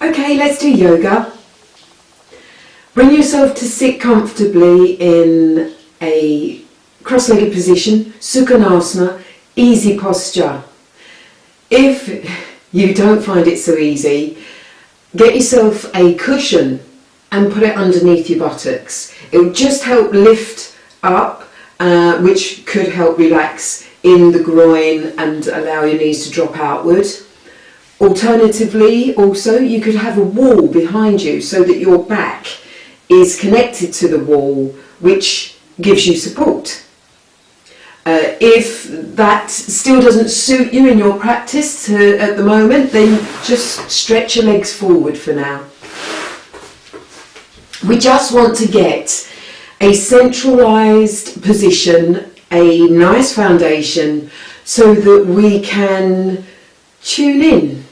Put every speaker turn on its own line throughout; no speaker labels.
Okay, let's do yoga. Bring yourself to sit comfortably in a cross-legged position, Sukhanasana, easy posture. If you don't find it so easy, get yourself a cushion and put it underneath your buttocks. It will just help lift up, which could help relax in the groin and allow your knees to drop outward. Alternatively, also, you could have a wall behind you so that your back is connected to the wall, which gives you support. If that still doesn't suit you in your practice at the moment, then just stretch your legs forward for now. We just want to get a centralised position, a nice foundation, so that we can tune in.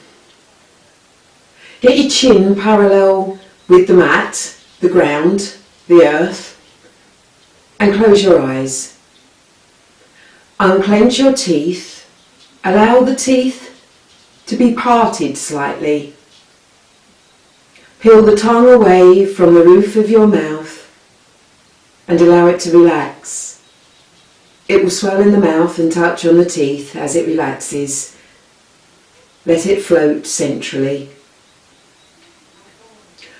Get your chin parallel with the mat, the ground, the earth, and close your eyes. Unclench your teeth, allow the teeth to be parted slightly. Peel the tongue away from the roof of your mouth and allow it to relax. It will swell in the mouth and touch on the teeth as it relaxes. Let it float centrally.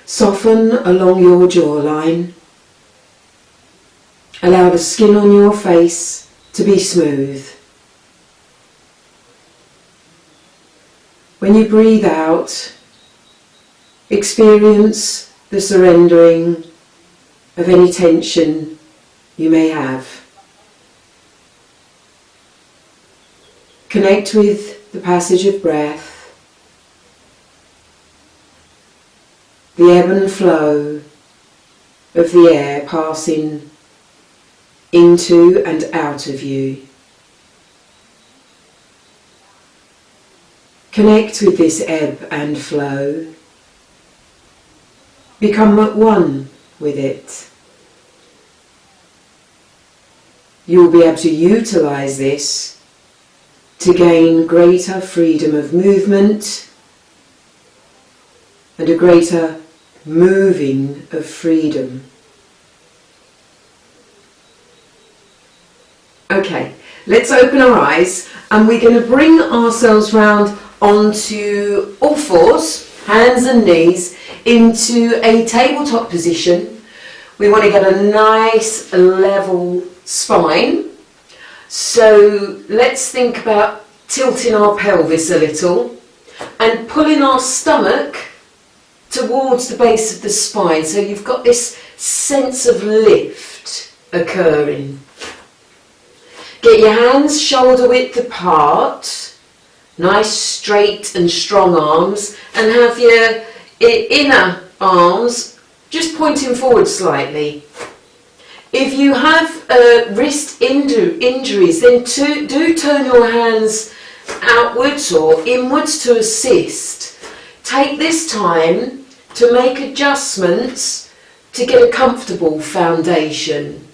Soften along your jawline. Allow the skin on your face to be smooth. When you breathe out, experience the surrendering of any tension you may have. Connect with the passage of breath, the ebb and flow of the air passing into and out of you. Connect with this ebb and flow. Become at one with it. You will be able to utilise this to gain greater freedom of movement and a greater moving of freedom. Okay, let's open our eyes and we're going to bring ourselves round onto all fours, hands and knees, into a tabletop position. We want to get a nice level spine. So let's think about tilting our pelvis a little and pulling our stomach towards the base of the spine. So you've got this sense of lift occurring. Get your hands shoulder width apart, nice straight and strong arms, and have your inner arms just pointing forward slightly. If you have wrist injuries, then do turn your hands outwards or inwards to assist. Take this time to make adjustments to get a comfortable foundation.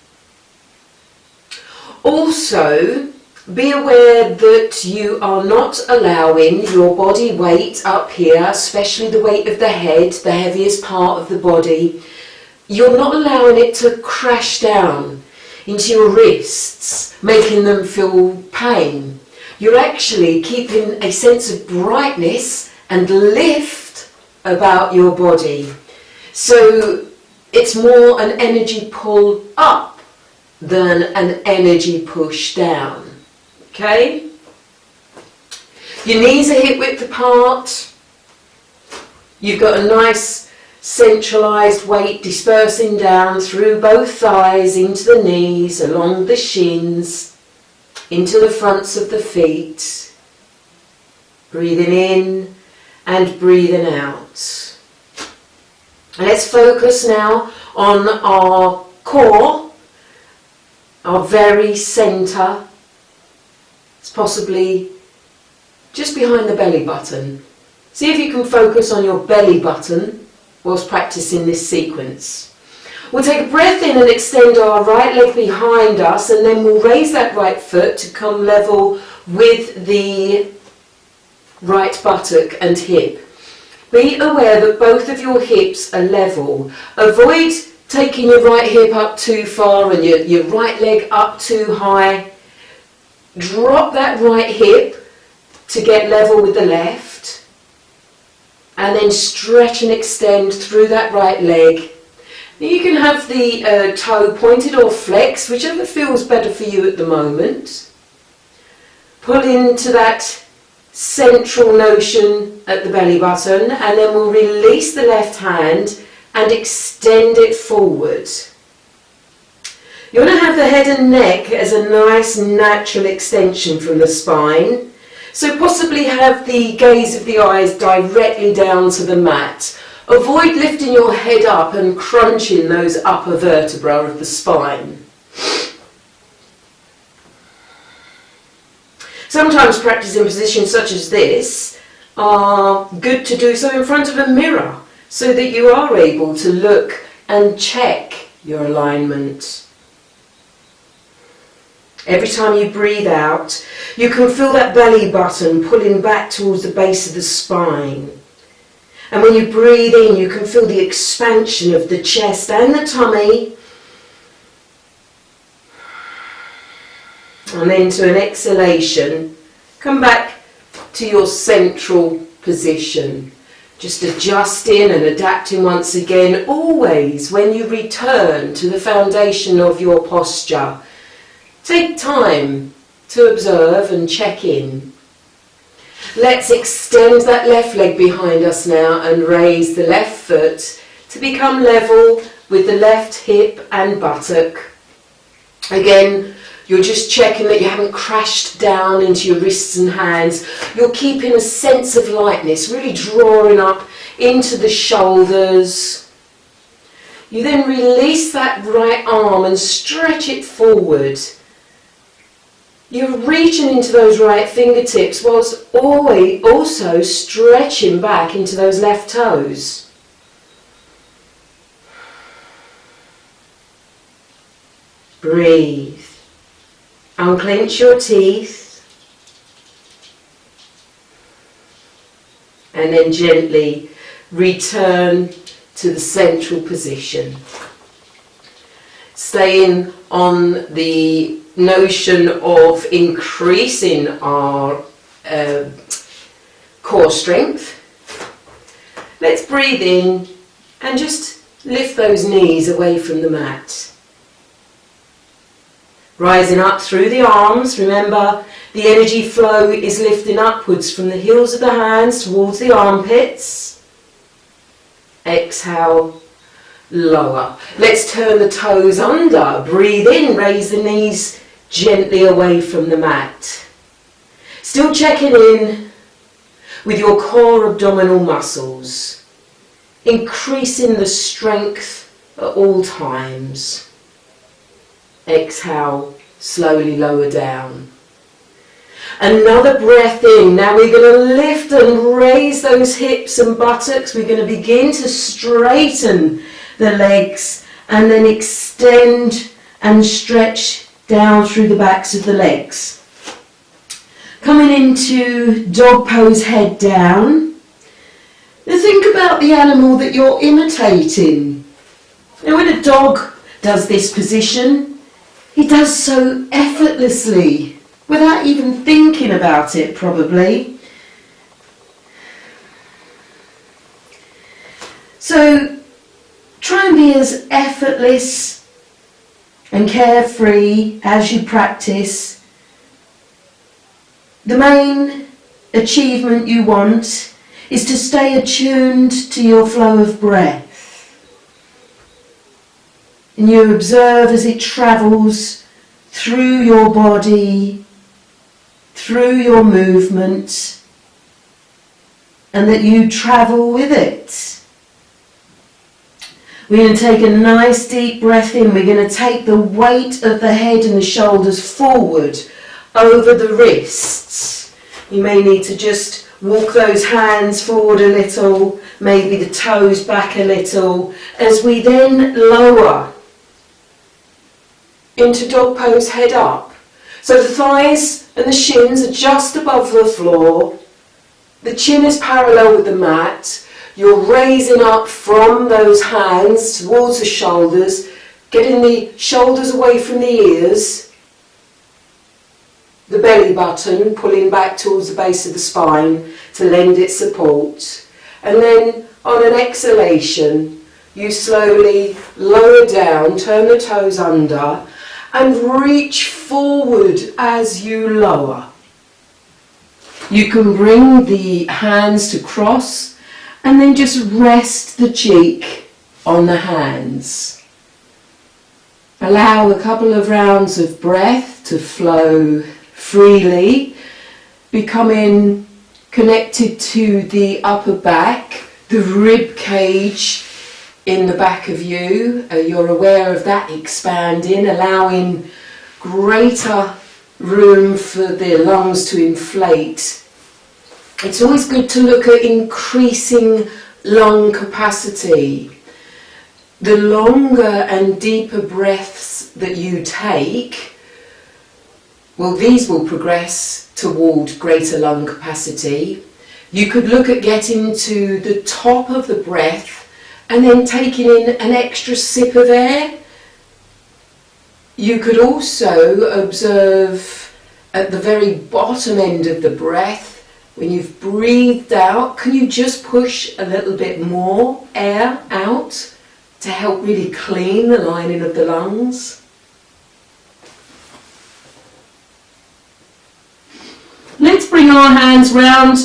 Also, be aware that you are not allowing your body weight up here, especially the weight of the head, the heaviest part of the body. You're not allowing it to crash down into your wrists, making them feel pain. You're actually keeping a sense of brightness and lift about your body. So it's more an energy pull up than an energy push down. Okay? Your knees are hip width apart. You've got a nice centralised weight dispersing down through both thighs, into the knees, along the shins, into the fronts of the feet. Breathing in and breathing out. And let's focus now on our core, our very centre. It's possibly just behind the belly button. See if you can focus on your belly button whilst practicing this sequence. We'll take a breath in and extend our right leg behind us, and then we'll raise that right foot to come level with the right buttock and hip. Be aware that both of your hips are level. Avoid taking your right hip up too far and your right leg up too high. Drop that right hip to get level with the left. And then stretch and extend through that right leg. You can have the toe pointed or flexed, whichever feels better for you at the moment. Pull into that central notion at the belly button, and then we'll release the left hand and extend it forward. You want to have the head and neck as a nice natural extension from the spine. So possibly have the gaze of the eyes directly down to the mat. Avoid lifting your head up and crunching those upper vertebrae of the spine. Sometimes practicing positions such as this are good to do so in front of a mirror so that you are able to look and check your alignment. Every time you breathe out, you can feel that belly button pulling back towards the base of the spine. And when you breathe in, you can feel the expansion of the chest and the tummy. And then to an exhalation, come back to your central position. Just adjusting and adapting once again, always when you return to the foundation of your posture. Take time to observe and check in. Let's extend that left leg behind us now and raise the left foot to become level with the left hip and buttock. Again, you're just checking that you haven't crashed down into your wrists and hands. You're keeping a sense of lightness, really drawing up into the shoulders. You then release that right arm and stretch it forward. You're reaching into those right fingertips whilst always also stretching back into those left toes. Breathe. Unclench your teeth. And then gently return to the central position. Staying on the notion of increasing our core strength. Let's breathe in and just lift those knees away from the mat. Rising up through the arms, remember the energy flow is lifting upwards from the heels of the hands towards the armpits. Exhale, lower. Let's turn the toes under. Breathe in, raise the knees gently away from the mat. Still checking in with your core abdominal muscles, increasing the strength at all times. Exhale, slowly lower down. Another breath in. Now we're going to lift and raise those hips and buttocks. We're going to begin to straighten the legs and then extend and stretch down through the backs of the legs. Coming into dog pose, head down. Now think about the animal that you're imitating. Now when a dog does this position, he does so effortlessly, without even thinking about it probably. So try and be as effortless and carefree as you practice. The main achievement you want is to stay attuned to your flow of breath. And you observe as it travels through your body, through your movement, and that you travel with it. We're going to take a nice deep breath in. We're going to take the weight of the head and the shoulders forward over the wrists. You may need to just walk those hands forward a little, maybe the toes back a little, as we then lower into dog pose, head up. So the thighs and the shins are just above the floor. The chin is parallel with the mat. You're raising up from those hands towards the shoulders, getting the shoulders away from the ears, the belly button pulling back towards the base of the spine to lend it support. And then on an exhalation, you slowly lower down, turn the toes under, and reach forward as you lower. You can bring the hands to cross and then just rest the cheek on the hands. Allow a couple of rounds of breath to flow freely, becoming connected to the upper back, the rib cage in the back of you. You're aware of that expanding, allowing greater room for the lungs to inflate. It's always good to look at increasing lung capacity. The longer and deeper breaths that you take, well, these will progress toward greater lung capacity. You could look at getting to the top of the breath and then taking in an extra sip of air. You could also observe at the very bottom end of the breath, when you've breathed out, can you just push a little bit more air out to help really clean the lining of the lungs? Let's bring our hands round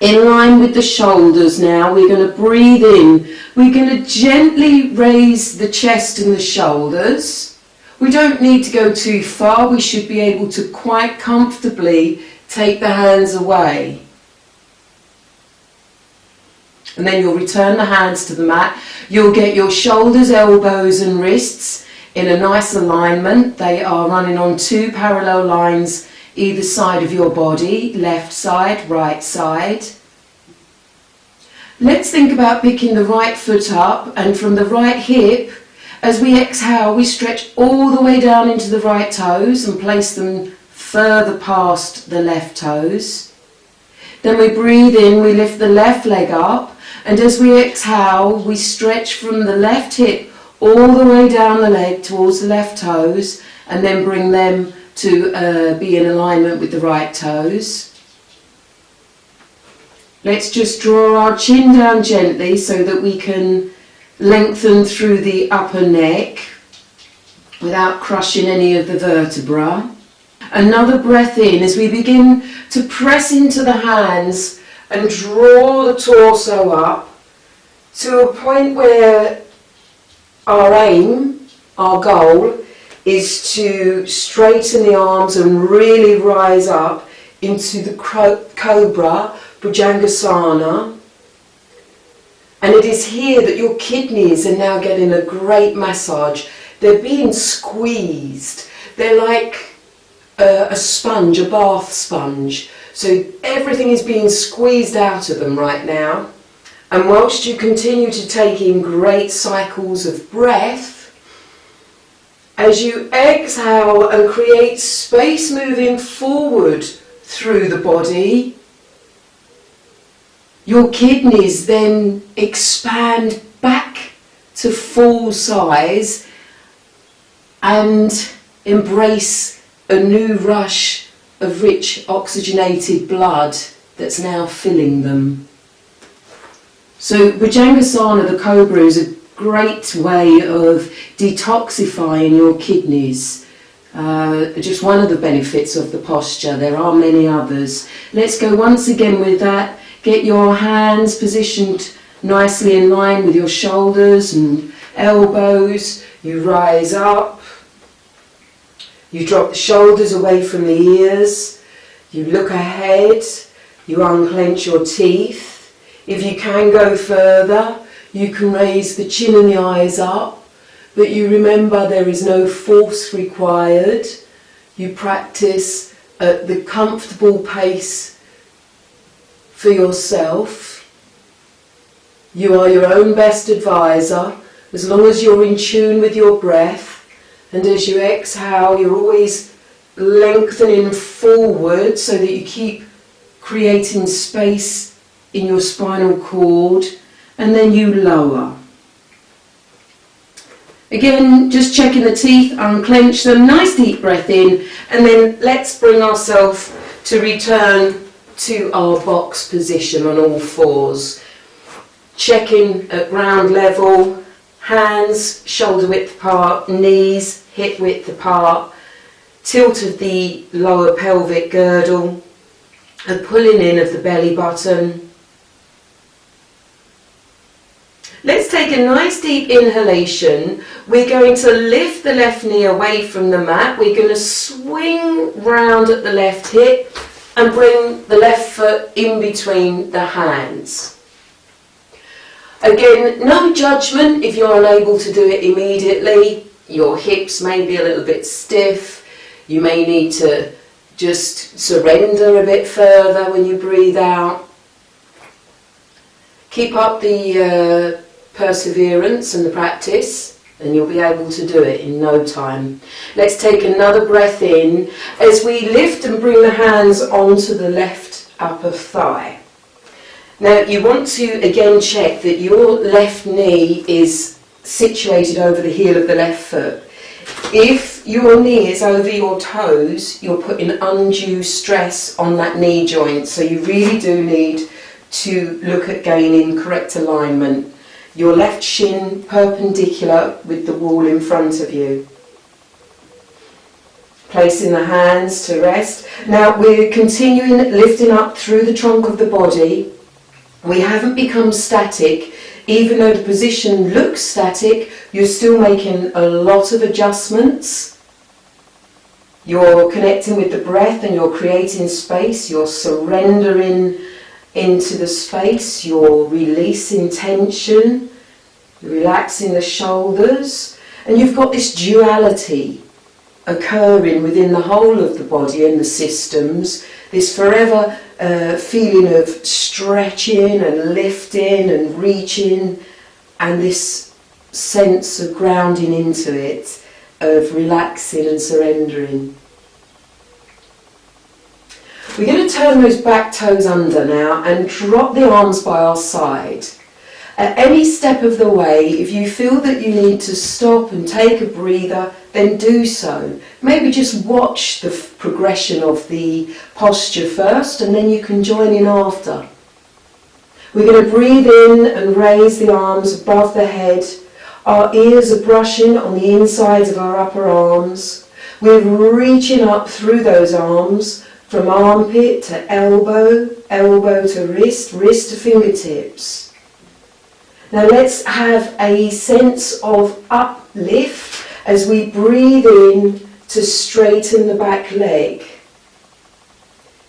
in line with the shoulders now. We're going to breathe in. We're going to gently raise the chest and the shoulders. We don't need to go too far. We should be able to quite comfortably take the hands away. And then you'll return the hands to the mat. You'll get your shoulders, elbows and wrists in a nice alignment. They are running on two parallel lines either side of your body, left side, right side. Let's think about picking the right foot up, and from the right hip, as we exhale, we stretch all the way down into the right toes and place them further past the left toes. Then we breathe in, we lift the left leg up, and as we exhale, we stretch from the left hip all the way down the leg towards the left toes, and then bring them to be in alignment with the right toes. Let's just draw our chin down gently so that we can lengthen through the upper neck without crushing any of the vertebra. Another breath in as we begin to press into the hands and draw the torso up to a point where our aim, our goal, is to straighten the arms and really rise up into the Cobra, Bhujangasana. And it is here that your kidneys are now getting a great massage. They're being squeezed. They're like a sponge, a bath sponge. So everything is being squeezed out of them right now. And whilst you continue to take in great cycles of breath, as you exhale and create space moving forward through the body, your kidneys then expand back to full size and embrace a new rush of rich oxygenated blood that's now filling them. So Bhujangasana, the Cobra, is a great way of detoxifying your kidneys. Just one of the benefits of the posture. There are many others. Let's go once again with that. Get your hands positioned nicely in line with your shoulders and elbows. You rise up. You drop the shoulders away from the ears. You look ahead. You unclench your teeth. If you can go further, you can raise the chin and the eyes up, but you remember there is no force required. You practice at the comfortable pace for yourself. You are your own best advisor, as long as you're in tune with your breath, and as you exhale, you're always lengthening forward so that you keep creating space in your spinal cord, and then you lower. Again, just checking the teeth, unclench them, nice deep breath in, and then let's bring ourselves to return to our box position on all fours. Checking at ground level, hands shoulder width apart, knees hip width apart, tilt of the lower pelvic girdle, and pulling in of the belly button. Let's take a nice deep inhalation. We're going to lift the left knee away from the mat. We're going to swing round at the left hip and bring the left foot in between the hands. Again, no judgment if you're unable to do it immediately. Your hips may be a little bit stiff. You may need to just surrender a bit further when you breathe out. Keep up the perseverance and the practice, and you'll be able to do it in no time. Let's take another breath in as we lift and bring the hands onto the left upper thigh. Now you want to again check that your left knee is situated over the heel of the left foot. If your knee is over your toes, you're putting undue stress on that knee joint, so you really do need to look at gaining correct alignment. Your left shin perpendicular with the wall in front of you. Placing the hands to rest. Now we're continuing lifting up through the trunk of the body. We haven't become static. Even though the position looks static, you're still making a lot of adjustments. You're connecting with the breath and you're creating space. You're surrendering into the space, you're releasing tension, relaxing the shoulders, and you've got this duality occurring within the whole of the body and the systems, this forever feeling of stretching and lifting and reaching, and this sense of grounding into it, of relaxing and surrendering. We're going to turn those back toes under now and drop the arms by our side. At any step of the way, if you feel that you need to stop and take a breather, then do so. Maybe just watch the progression of the posture first, and then you can join in after. We're going to breathe in and raise the arms above the head. Our ears are brushing on the insides of our upper arms. We're reaching up through those arms, from armpit to elbow, elbow to wrist, wrist to fingertips. Now let's have a sense of uplift as we breathe in to straighten the back leg.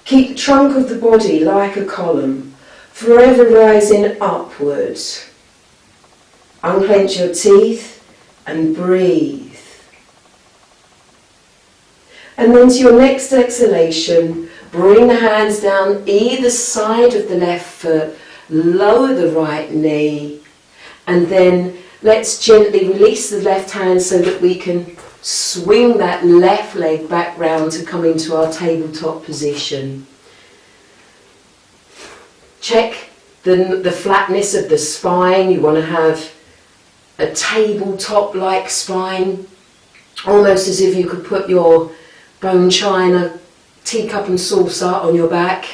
Keep the trunk of the body like a column, forever rising upwards. Unclench your teeth and breathe. And then to your next exhalation, bring the hands down either side of the left foot, lower the right knee, and then let's gently release the left hand so that we can swing that left leg back round to come into our tabletop position. Check the flatness of the spine. You want to have a tabletop-like spine, almost as if you could put your bone china, teacup and saucer on your back.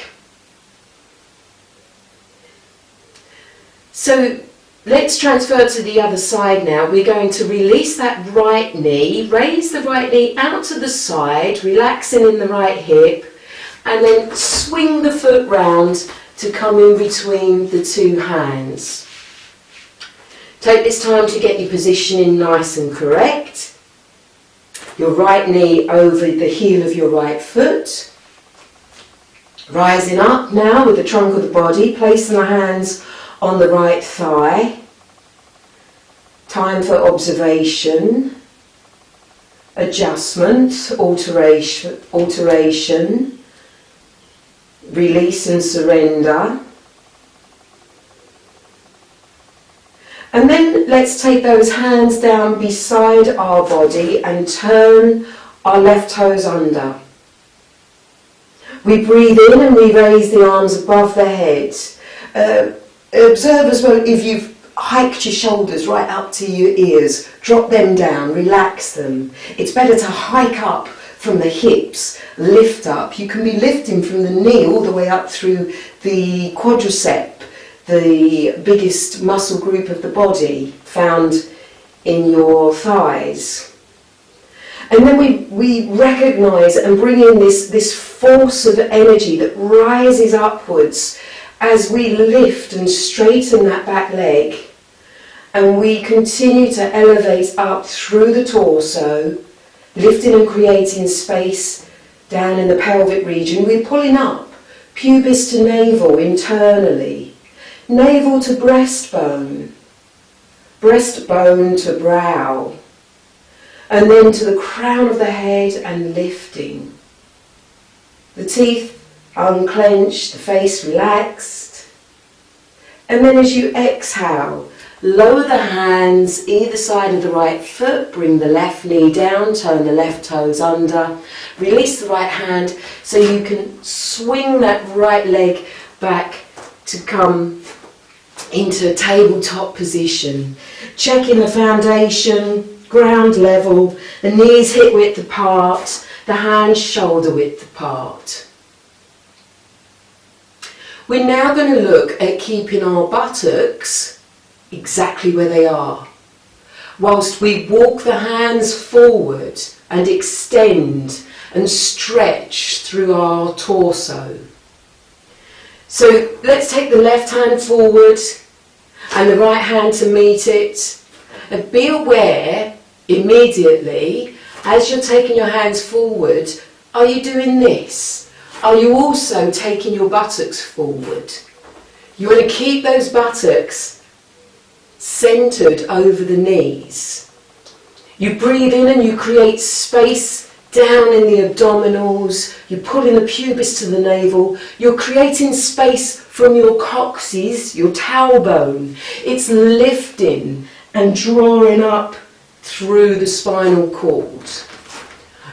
So let's transfer to the other side now. We're going to release that right knee, raise the right knee out to the side, relaxing in the right hip, and then swing the foot round to come in between the two hands. Take this time to get your positioning nice and correct. Your right knee over the heel of your right foot. Rising up now with the trunk of the body, placing the hands on the right thigh. Time for observation, adjustment, alteration, release and surrender. And then let's take those hands down beside our body and turn our left toes under. We breathe in and we raise the arms above the head. Observe as well if you've hiked your shoulders right up to your ears, drop them down, relax them. It's better to hike up from the hips, lift up. You can be lifting from the knee all the way up through the quadricep, the biggest muscle group of the body found in your thighs. And then we recognise and bring in this force of energy that rises upwards as we lift and straighten that back leg. And we continue to elevate up through the torso, lifting and creating space down in the pelvic region. We're pulling up, pubis to navel internally, navel to breastbone, breastbone to brow, and then to the crown of the head and lifting. The teeth unclenched, the face relaxed. And then as you exhale, lower the hands either side of the right foot, bring the left knee down, turn the left toes under, release the right hand so you can swing that right leg back to come into a tabletop position. Checking the foundation, ground level, the knees hip width apart, the hands shoulder width apart. We're now going to look at keeping our buttocks exactly where they are, whilst we walk the hands forward and extend and stretch through our torso. So let's take the left hand forward and the right hand to meet it, and be aware immediately as you're taking your hands forward, are you doing this? Are you also taking your buttocks forward? You want to keep those buttocks centered over the knees. You breathe in and you create space down in the abdominals. You're pulling the pubis to the navel. You're creating space from your coccyx, your tailbone. It's lifting and drawing up through the spinal cord.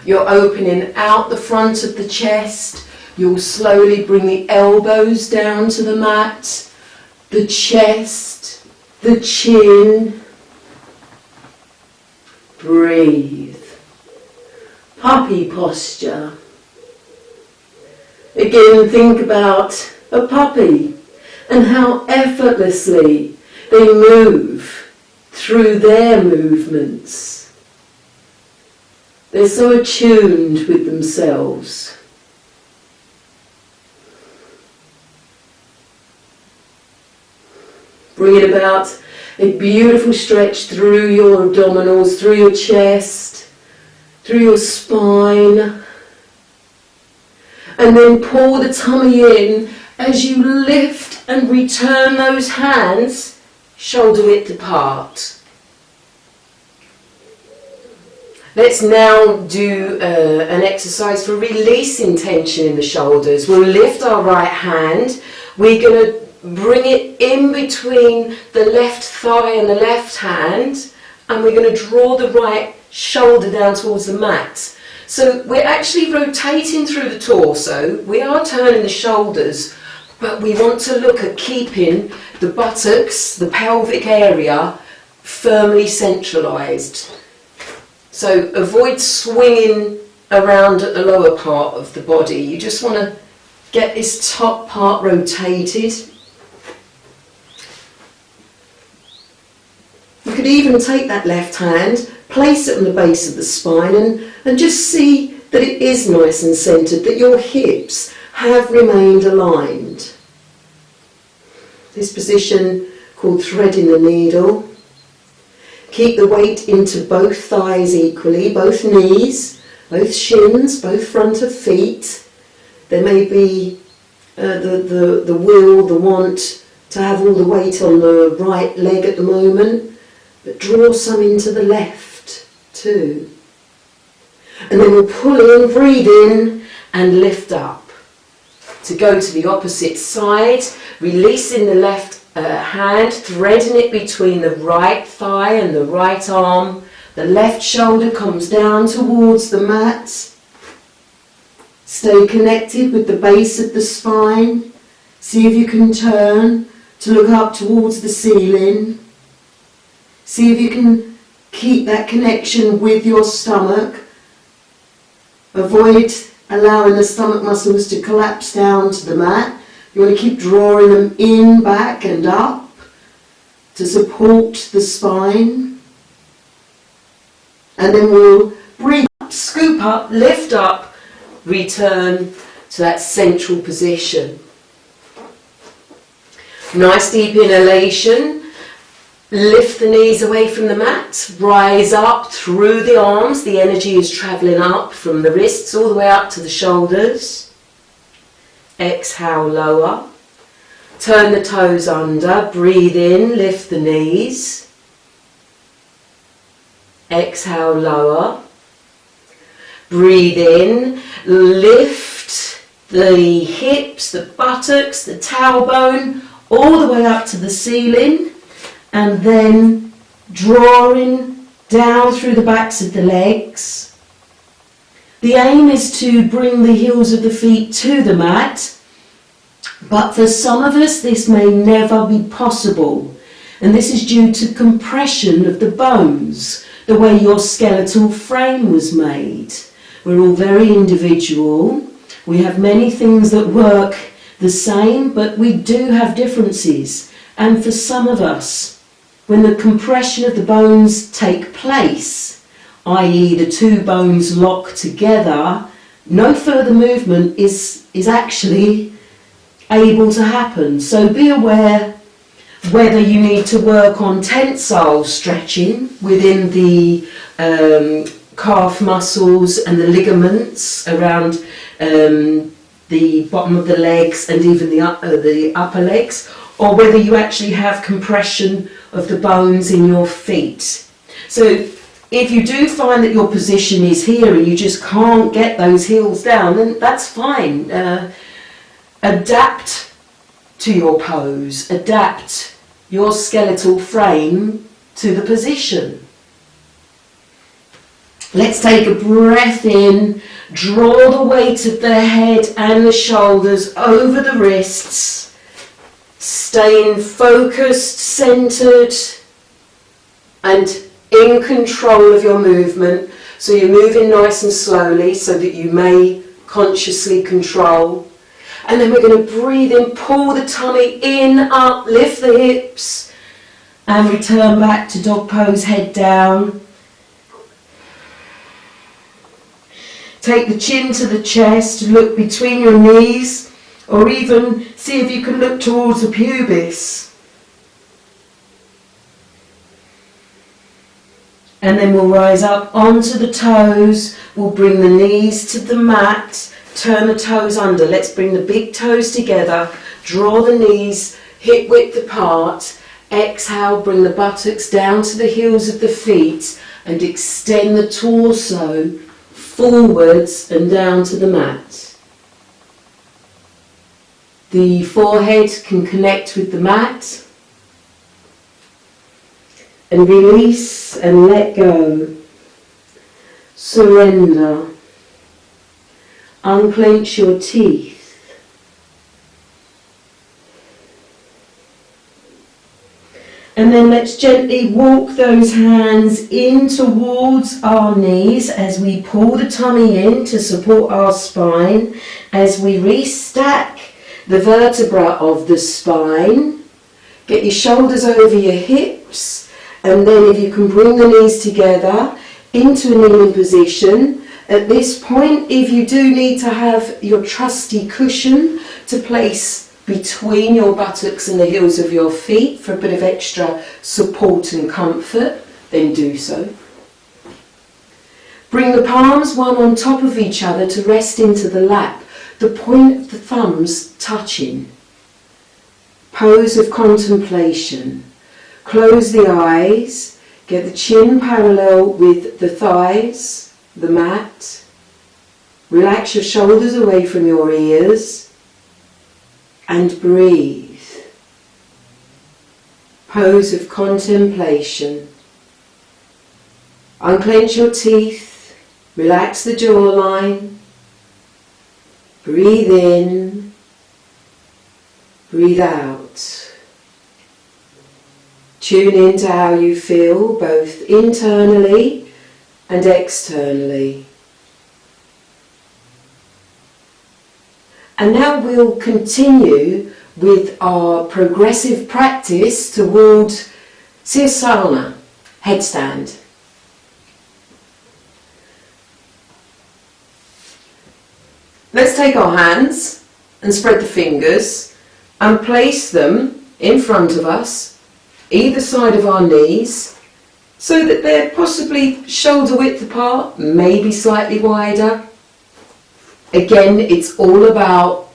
You're opening out the front of the chest. You'll slowly bring the elbows down to the mat, the chest, the chin. Breathe. Puppy posture. Again, think about a puppy and how effortlessly they move through their movements. They're so attuned with themselves. Bring it about a beautiful stretch through your abdominals, through your chest, through your spine. And then pull the tummy in as you lift and return those hands shoulder width apart. Let's now do an exercise for releasing tension in the shoulders. We'll lift our right hand. We're going to bring it in between the left thigh and the left hand, and we're going to draw the right shoulder down towards the mat. So we're actually rotating through the torso. We are turning the shoulders, but we want to look at keeping the buttocks, the pelvic area, firmly centralised. So avoid swinging around at the lower part of the body. You just want to get this top part rotated. You could even take that left hand, place it on the base of the spine and just see that it is nice and centred, that your hips have remained aligned. This position called threading the needle. Keep the weight into both thighs equally, both knees, both shins, both front of feet. There may be the will, the want to have all the weight on the right leg at the moment, but draw some into the left too. And then we'll pull in, breathe in and lift up. To go to the opposite side, releasing the left hand, threading it between the right thigh and the right arm. The left shoulder comes down towards the mat. Stay connected with the base of the spine.
See if you can turn to look up towards the ceiling. See if you can keep that connection with your stomach. Avoid allowing the stomach muscles to collapse down to the mat. You want to keep drawing them in, back and up to support the spine. And then we'll breathe up, scoop up, lift up, return to that central position. Nice deep inhalation. Lift the knees away from the mat, rise up through the arms, the energy is travelling up from the wrists all the way up to the shoulders. Exhale, lower. Turn the toes under, breathe in, lift the knees. Exhale, lower. Breathe in, lift the hips, the buttocks, the tailbone, all the way up to the ceiling. And then drawing down through the backs of the legs. The aim is to bring the heels of the feet to the mat, but for some of us this may never be possible. And this is due to compression of the bones, the way your skeletal frame was made. We're all very individual. We have many things that work the same, but we do have differences. And for some of us, when the compression of the bones take place, i.e. the two bones lock together, no further movement is actually able to happen. So be aware whether you need to work on tensile stretching within the calf muscles and the ligaments around the bottom of the legs and even the upper legs, or whether you actually have compression of the bones in your feet. So if you do find that your position is here and you just can't get those heels down, then that's fine. Adapt to your pose, adapt your skeletal frame to the position. Let's take a breath in, draw the weight of the head and the shoulders over the wrists. Staying focused, centered, and in control of your movement. So you're moving nice and slowly so that you may consciously control. And then we're going to breathe in, pull the tummy in, up, lift the hips, and return back to dog pose, head down. Take the chin to the chest, look between your knees, or even see if you can look towards the pubis. And then we'll rise up onto the toes, we'll bring the knees to the mat, turn the toes under. Let's bring the big toes together, draw the knees hip width apart, exhale, bring the buttocks down to the heels of the feet and extend the torso forwards and down to the mat. The forehead can connect with the mat, and release and let go. Surrender. Unclench your teeth. And then let's gently walk those hands in towards our knees as we pull the tummy in to support our spine, as we restack the vertebra of the spine. Get your shoulders over your hips, and then if you can bring the knees together into a kneeling position. At this point, if you do need to have your trusty cushion to place between your buttocks and the heels of your feet for a bit of extra support and comfort, then do so. Bring the palms one on top of each other to rest into the lap, the point of the thumbs touching. Pose of contemplation. Close the eyes, get the chin parallel with the thighs, the mat. Relax your shoulders away from your ears and breathe. Pose of contemplation. Unclench your teeth, relax the jawline. Breathe in
Breathe out. Tune into how you feel both internally and externally. And now we'll continue with our progressive practice toward Sirsasana, headstand. Let's take our hands and spread the fingers and place them in front of us, either side of our knees, so that they're possibly shoulder width apart, maybe slightly wider. Again, it's all about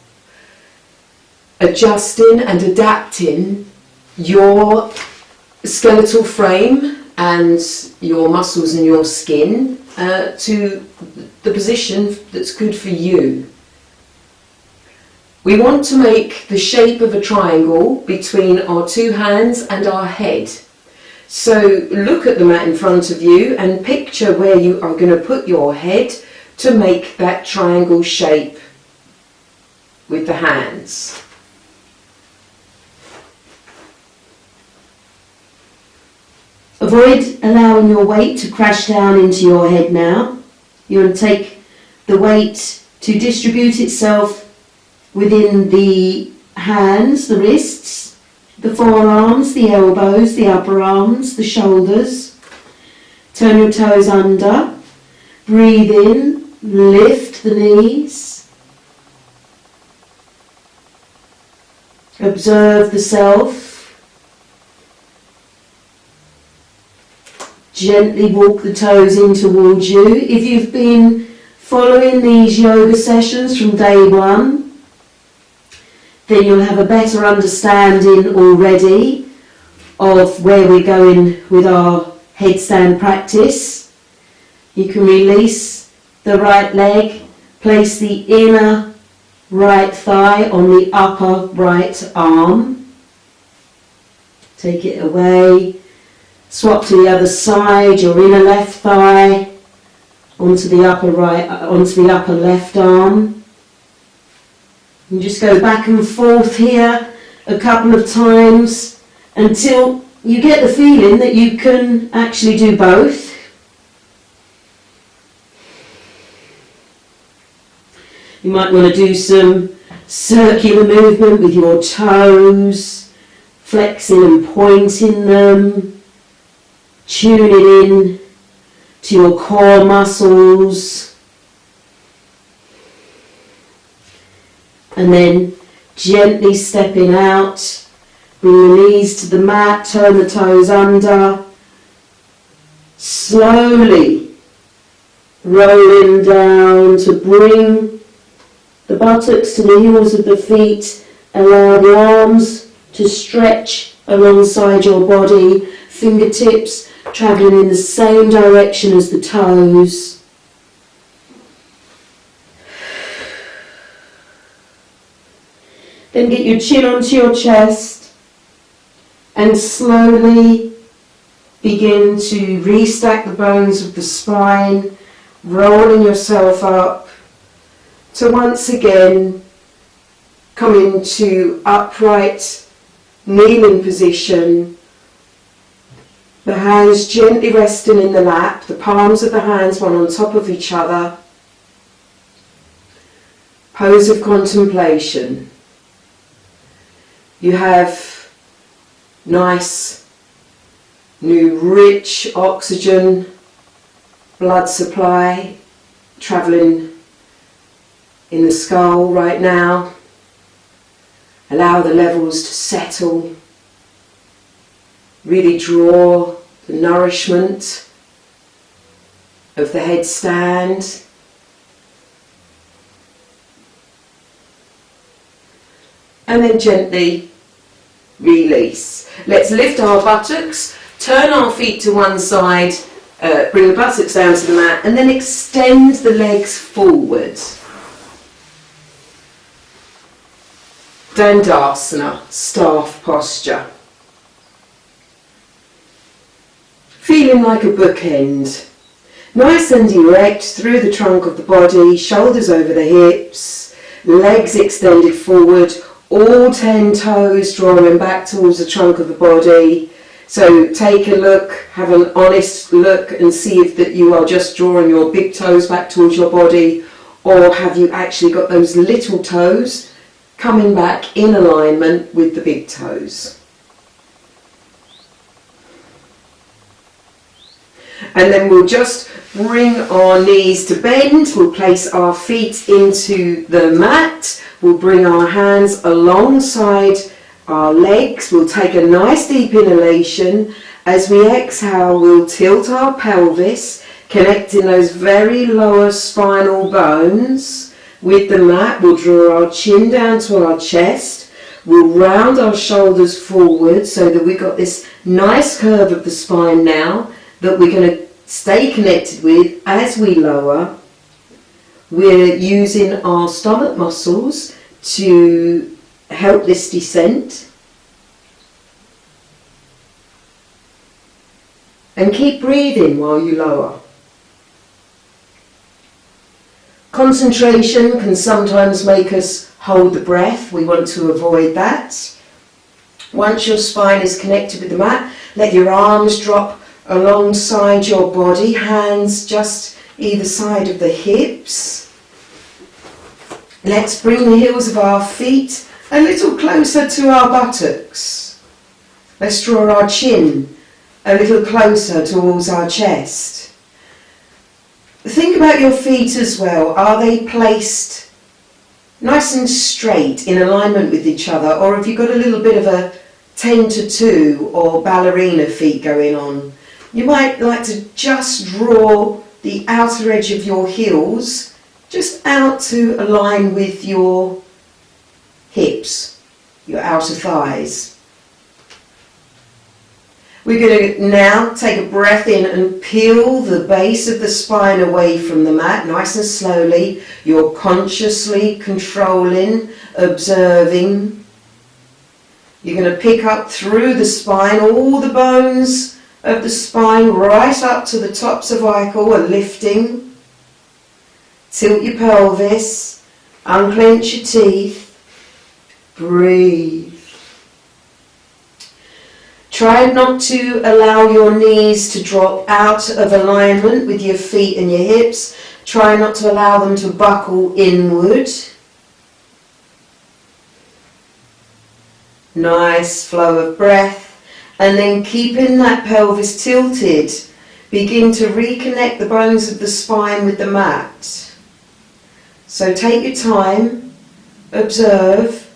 adjusting and adapting your skeletal frame and your muscles and your skin to the position that's good for you. We want to make the shape of a triangle between our two hands and our head. So look at the mat in front of you and picture where you are going to put your head to make that triangle shape with the hands.
Avoid allowing your weight to crash down into your head now. You want to take the weight to distribute itself within the hands, the wrists, the forearms, the elbows, the upper arms, the shoulders. Turn your toes under. Breathe in, lift the knees. Observe the self. Gently walk the toes in towards you. If you've been following these yoga sessions from day one, then you'll have a better understanding already of where we're going with our headstand practice. You can release the right leg, place the inner right thigh on the upper right arm. Take it away. Swap to the other side, your inner left thigh onto the upper left arm. And just go back and forth here a couple of times until you get the feeling that you can actually do both. You might want to do some circular movement with your toes, flexing and pointing them, tuning in to your core muscles. And then gently stepping out, bring the knees to the mat, turn the toes under, slowly rolling down to bring the buttocks to the heels of the feet, allow the arms to stretch alongside your body, fingertips travelling in the same direction as the toes. Then get your chin onto your chest and slowly begin to restack the bones of the spine, rolling yourself up to once again come into upright kneeling position. The hands gently resting in the lap, the palms of the hands one on top of each other. Pose of contemplation. You have nice, new, rich oxygen, blood supply travelling in the skull right now. Allow the levels to settle. Really draw the nourishment of the headstand. And then gently release. Let's lift our buttocks, turn our feet to one side, bring the buttocks down to the mat, and then extend the legs forward. Dandasana, staff posture. Feeling like a bookend. Nice and erect through the trunk of the body, shoulders over the hips, legs extended forward,
all 10 toes drawing back towards the trunk of the body. So take a look, have an honest look and see if that you are just drawing your big toes back towards your body, or have you actually got those little toes coming back in alignment with the big toes. And then we'll just bring our knees to bend. We'll place our feet into the mat. We'll bring our hands alongside our legs. We'll take a nice deep inhalation. As we exhale, we'll tilt our pelvis, connecting those very lower spinal bones with the mat. We'll draw our chin down to our chest. We'll round our shoulders forward so that we've got this nice curve of the spine now that we're going to stay connected with as we lower. We're using our stomach muscles to help this descent. And keep breathing while you lower. Concentration can sometimes make us hold the breath. We want to avoid that. Once your spine is connected with the mat, let your arms drop alongside your body, hands just either side of the hips. Let's bring the heels of our feet a little closer to our buttocks. Let's draw our chin a little closer towards our chest. Think about your feet as well. Are they placed nice and straight in alignment with each other, or have you got a little bit of a 10 to 2 or ballerina feet going on? You might like to just draw the outer edge of your heels just out to align with your hips, your outer thighs. We're going to now take a breath in and peel the base of the spine away from the mat, nice and slowly. You're consciously controlling, observing. You're going to pick up through the spine, all the bones of the spine right up to the top cervical are lifting. Tilt your pelvis, unclench your teeth, breathe. Try not to allow your knees to drop out of alignment with your feet and your hips. Try not to allow them to buckle inward. Nice flow of breath. And then keeping that pelvis tilted, begin to reconnect the bones of the spine with the mat. So take your time, observe,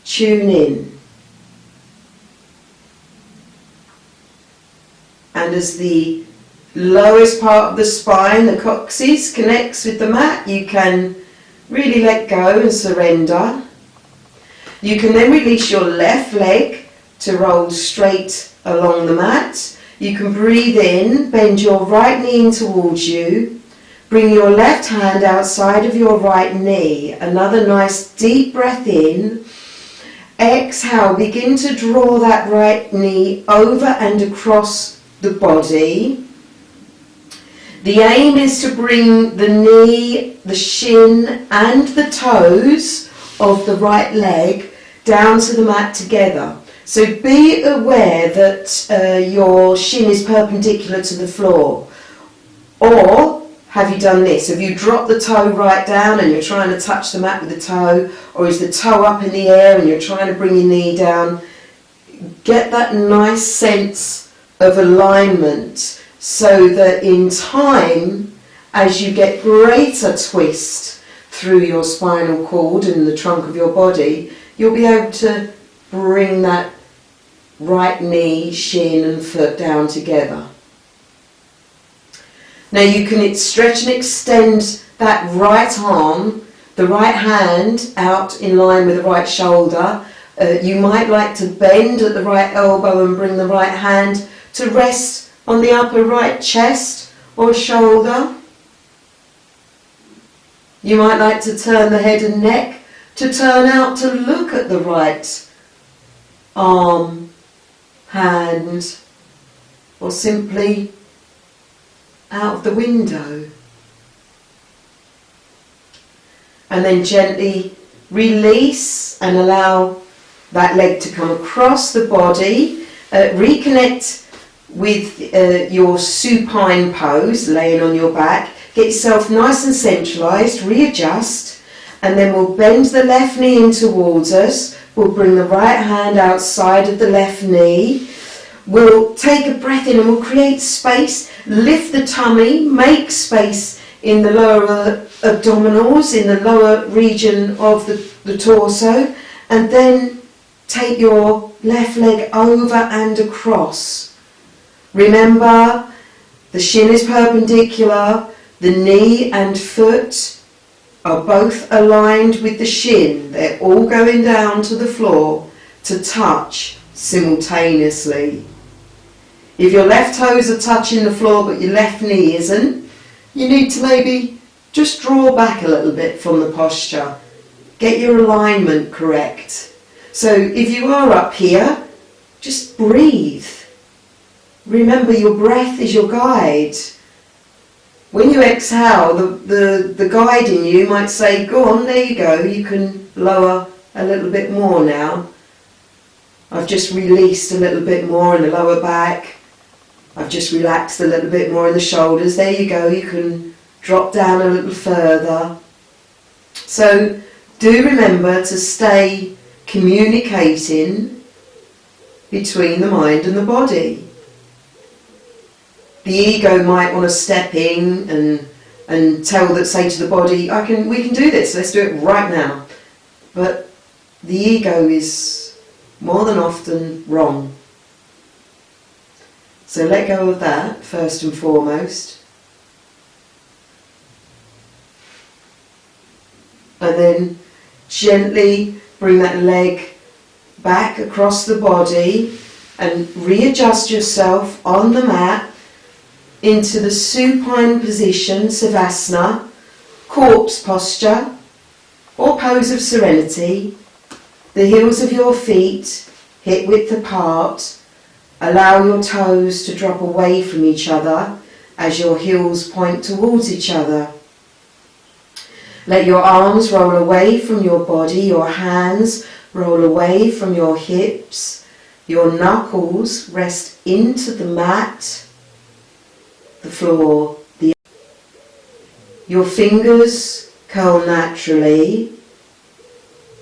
tune in. And as the lowest part of the spine, the coccyx, connects with the mat, you can really let go and surrender. You can then release your left leg to roll straight along the mat. You can breathe in, bend your right knee in towards you, bring your left hand outside of your right knee. Another nice deep breath in. Exhale, begin to draw that right knee over and across the body. The aim is to bring the knee, the shin and the toes of the right leg down to the mat together. So be aware that your shin is perpendicular to the floor. Or have you done this? Have you dropped the toe right down and you're trying to touch the mat with the toe? Or is the toe up in the air and you're trying to bring your knee down? Get that nice sense of alignment so that in time, as you get greater twist through your spinal cord and the trunk of your body, you'll be able to bring that right knee, shin and foot down together. Now you can stretch and extend that right arm, the right hand out in line with the right shoulder. You might like to bend at the right elbow and bring the right hand to rest on the upper right chest or shoulder. You might like to turn the head and neck to turn out to look at the right arm, hand, or simply out of the window. And then gently
release and allow that leg to come across the body. Reconnect with your supine pose, laying on your back. Get yourself nice and centralised, readjust, and then we'll bend the left knee in towards us. We'll bring the right hand outside of the left knee. We'll take a breath in and we'll create space. Lift the tummy, make space in the lower abdominals, in the lower region of the torso, and then take your left leg over and across. Remember, the shin is perpendicular, the knee and foot are both aligned with the shin. They're all going down to the floor to touch simultaneously. If your left toes are touching the floor but your left knee isn't, you need to maybe just draw back a little bit from the posture. Get your alignment correct. So if you are up here, just breathe. Remember, your breath is your guide. When you exhale, the guide in you might say, go on, there you go, you can lower a little bit more now. I've just released a little bit more in the lower back. I've just relaxed a little bit more in the shoulders. There you go, you can drop down a little further. So do remember to stay communicating between the mind and the body. The ego might want to step in and say to the body, we can do this, let's do it right now. But the ego is more than often wrong. So let go of that first and foremost. And then gently bring that leg back across the body and readjust yourself on the mat into the supine position, Savasana, corpse posture, or pose of serenity. The heels of your feet hip width apart. Allow your toes to drop away from each other as your heels point towards each other. Let your arms roll away from your body, your hands roll away from your hips, your knuckles rest into the mat, the floor, your fingers curl naturally.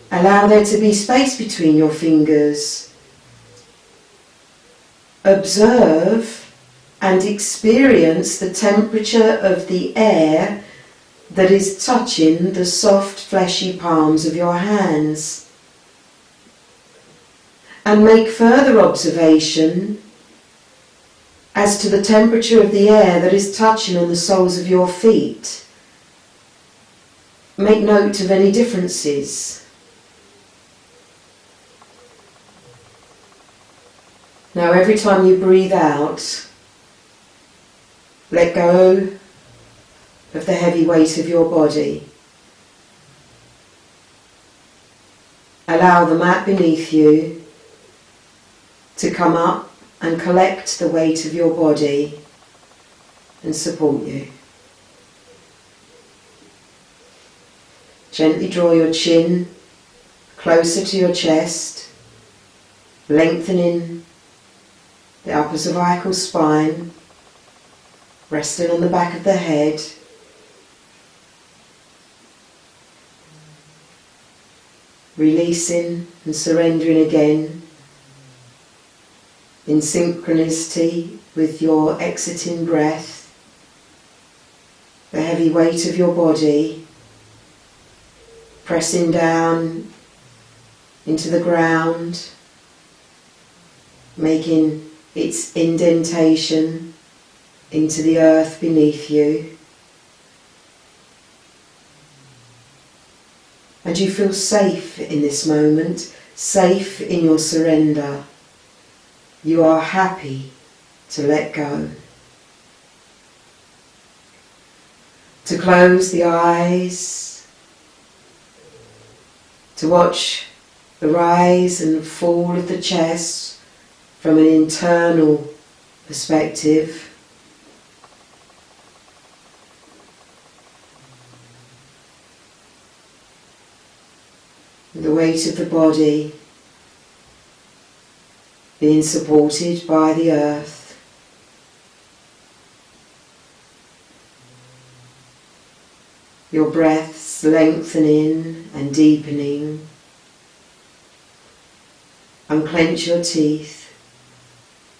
Allow there to be space between your fingers. Observe and experience the temperature of the air that is touching the soft fleshy palms of your hands. And make further observation as to the temperature of the air that is touching on the soles of your feet. Make note of any differences. Now every time you breathe out, let go of the heavy weight of your body. Allow the mat beneath you to come up and collect the weight of your body and support you. Gently draw your chin closer to your chest, lengthening the upper cervical spine, resting on the back of the head. Releasing and surrendering again in synchronicity with your exiting breath, the heavy weight of your body pressing down into the ground, making its indentation into the earth beneath you. And you feel safe in this moment, safe in your surrender. You are happy to let go. To close the eyes, to watch the rise and fall of the chest from an internal perspective.
The weight of the body being supported by the earth. Your breaths lengthening and deepening. Unclench your teeth.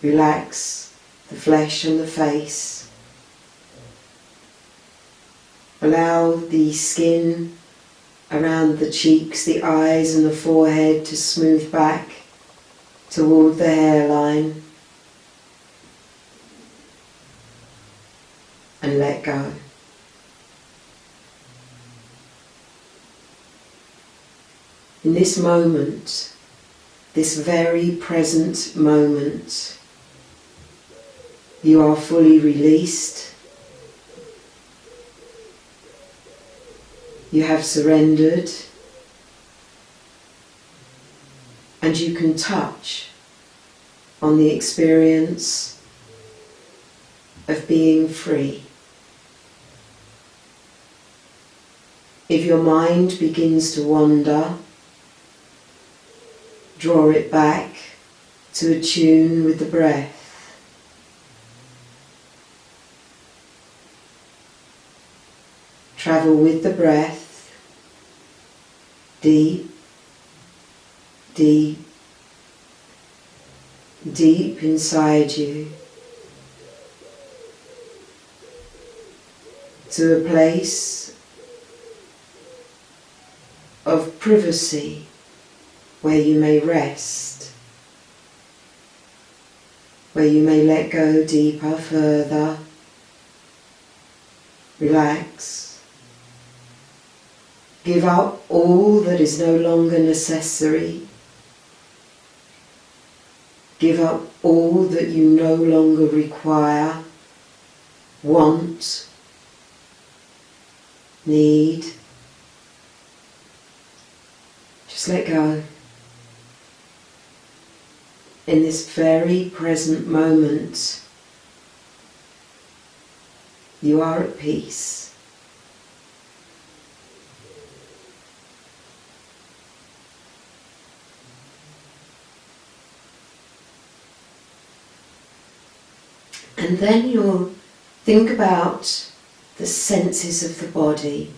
Relax the flesh on the face. Allow the skin around the cheeks, the eyes and the forehead to smooth back toward the hairline. And let go. In this moment, this very present moment, you are fully released. You have surrendered, and you can touch on the experience of being free. If your mind begins to wander, draw it back to attune with the breath. Travel with the breath, deep, deep, deep inside you, to a place of privacy where you may rest, where you may let go deeper, further, relax. Give up all that is no longer necessary. Give up all that you no longer require, want, need. Just let go. In this very present moment, you are at peace. And then you'll think about the senses of the body.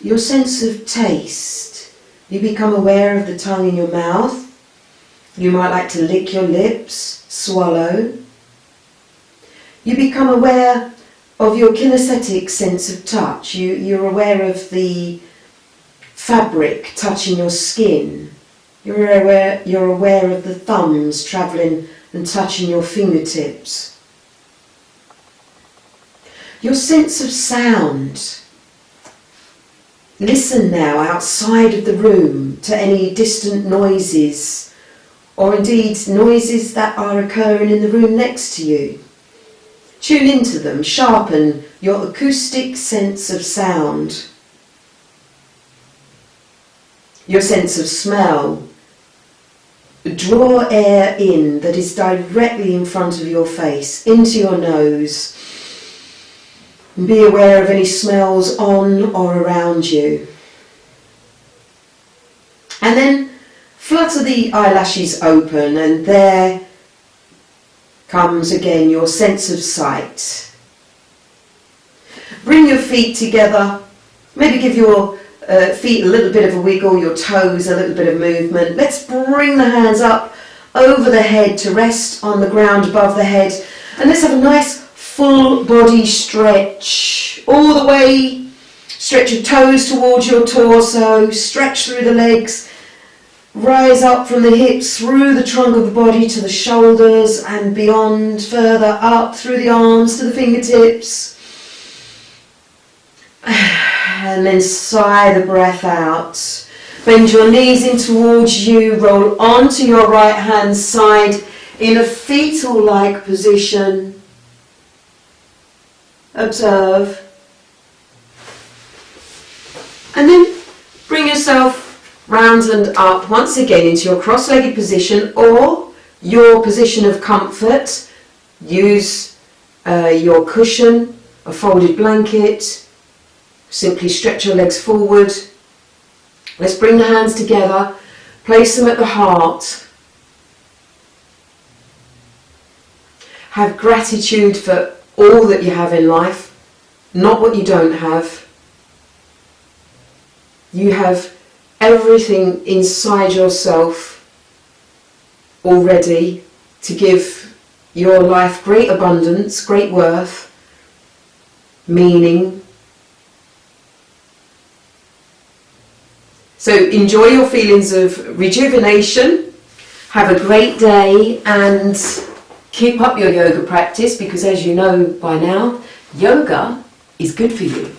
Your sense of taste. You become aware of the tongue in your mouth. You might like to lick your lips, swallow. You become aware of your kinesthetic sense of touch. You're aware of the fabric touching your skin. You're aware of the thumbs travelling and touching your fingertips. Your sense of sound. Listen now outside of the room to any distant noises, or indeed noises that are occurring in the room next to you. Tune into them, sharpen your acoustic sense of sound. Your sense of smell. Draw air in that is directly in front of your face, into your nose. And be aware of any smells on or around you. And then flutter the eyelashes open, and there comes again your sense of sight. Bring your feet together. Maybe give your feet a little bit of a wiggle, your toes a little bit of movement. Let's bring the hands up over the head to rest on the ground above the head. And let's have a nice full body stretch all the way. Stretch your toes towards your torso, stretch through the legs, rise up from the hips through the trunk of the body to the shoulders and beyond, further up through the arms to the fingertips. And then sigh the breath out. Bend your knees in towards you, roll onto your right hand side in a fetal-like position. Observe. And then bring yourself round and up once again into your cross-legged position or your position of comfort. Use your cushion, a folded blanket. Simply stretch your legs forward. Let's bring the hands together, place them at the heart. Have gratitude for all that you have in life, not what you don't have. You have everything inside yourself already to give your life great abundance, great worth, meaning. So enjoy your feelings of rejuvenation, have a great day, and keep up your yoga practice, because as you know by now, yoga is good for you.